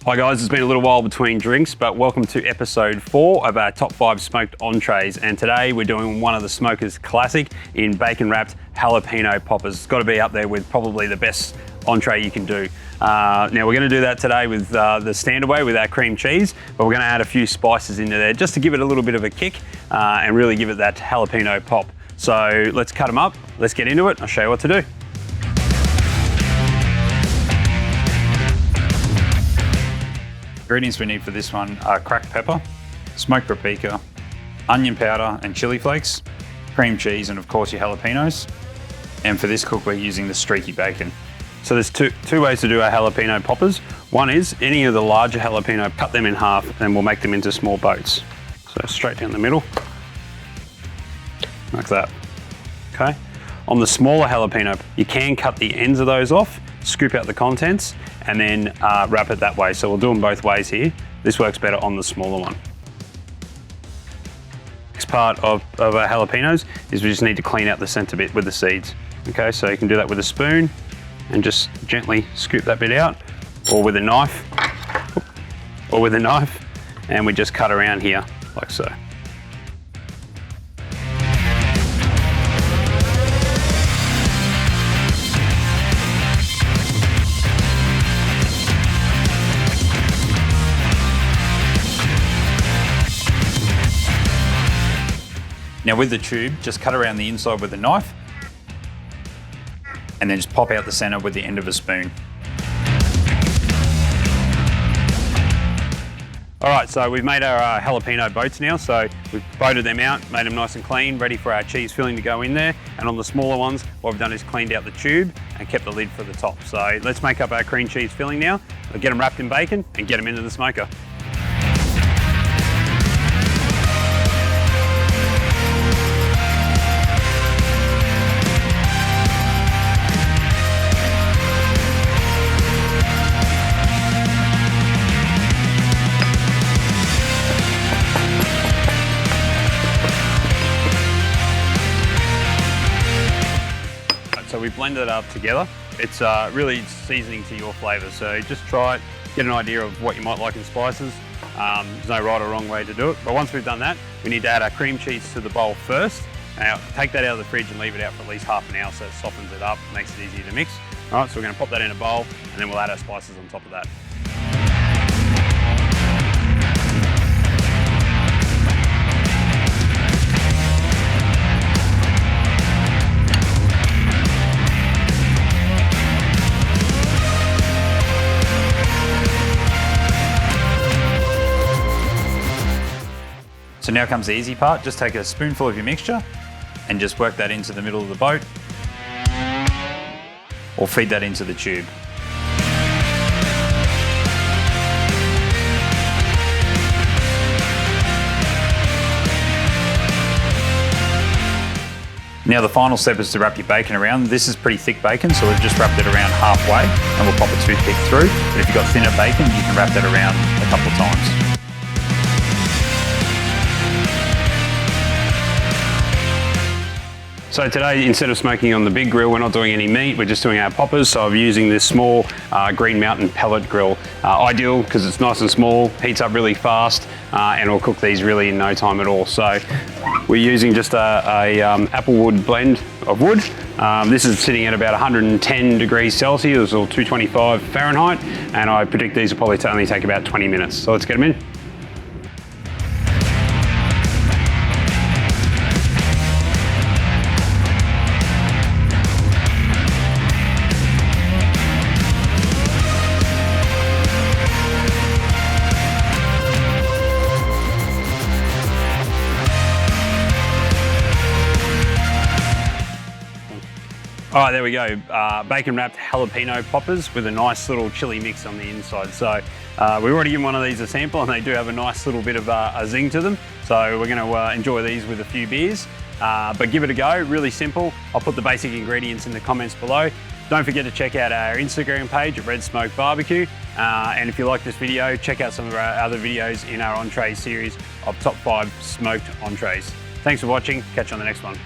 Hi guys, it's been a little while between drinks, but welcome to episode 4 of our top 5 smoked entrees. And today we're doing one of the Smokers classic in Bacon Wrapped Jalapeno Poppers. It's got to be up there with probably the best entree you can do. Now we're going to do that today with the standard way with our cream cheese, but we're going to add a few spices into there just to give it a little bit of a kick and really give it that jalapeno pop. So let's cut them up, let's get into it, I'll show you what to do. Ingredients we need for this one are cracked pepper, smoked paprika, onion powder and chili flakes, cream cheese, and of course your jalapenos. And for this cook we're using the Streaky Bacon. So there's two ways to do our jalapeno poppers. One is any of the larger jalapeno, cut them in half and we'll make them into small boats. So straight down the middle, like that, okay? On the smaller jalapeno, you can cut the ends of those off, scoop out the contents, and then wrap it that way. So we'll do them both ways here. This works better on the smaller one. Next part of our jalapenos is we just need to clean out the center bit with the seeds. Okay, so you can do that with a spoon and just gently scoop that bit out, or with a knife, and we just cut around here like so. Now with the tube, just cut around the inside with a knife and then just pop out the center with the end of a spoon. All right, so we've made our jalapeno boats now. So we've boated them out, made them nice and clean, ready for our cheese filling to go in there. And on the smaller ones, what we've done is cleaned out the tube and kept the lid for the top. So let's make up our cream cheese filling now. We'll get them wrapped in bacon and get them into the smoker. So we blended it up together. It's really seasoning to your flavour. So just try it, get an idea of what you might like in spices. There's no right or wrong way to do it. But once we've done that, we need to add our cream cheese to the bowl first. Now take that out of the fridge and leave it out for at least half an hour so it softens it up, makes it easier to mix. All right, so we're going to pop that in a bowl and then we'll add our spices on top of that. So now comes the easy part. Just take a spoonful of your mixture and just work that into the middle of the boat or feed that into the tube. Now the final step is to wrap your bacon around. This is pretty thick bacon, so we've just wrapped it around halfway and we'll pop a toothpick through. But if you've got thinner bacon, you can wrap that around a couple of times. So today, instead of smoking on the big grill, we're not doing any meat, we're just doing our poppers. So I'm using this small Green Mountain pellet grill. Ideal because it's nice and small, heats up really fast, and it'll cook these really in no time at all. So we're using just a applewood blend of wood. This is sitting at about 110 degrees Celsius or 225 Fahrenheit, and I predict these will probably only take about 20 minutes. So let's get them in. All right, there we go. Bacon wrapped jalapeno poppers with a nice little chili mix on the inside. So we've already given one of these a sample and they do have a nice little bit of a zing to them. So we're gonna enjoy these with a few beers, but give it a go, really simple. I'll put the basic ingredients in the comments below. Don't forget to check out our Instagram page at Red Smoked BBQ. And if you like this video, check out some of our other videos in our entree series of top 5 smoked entrees. Thanks for watching, catch you on the next one.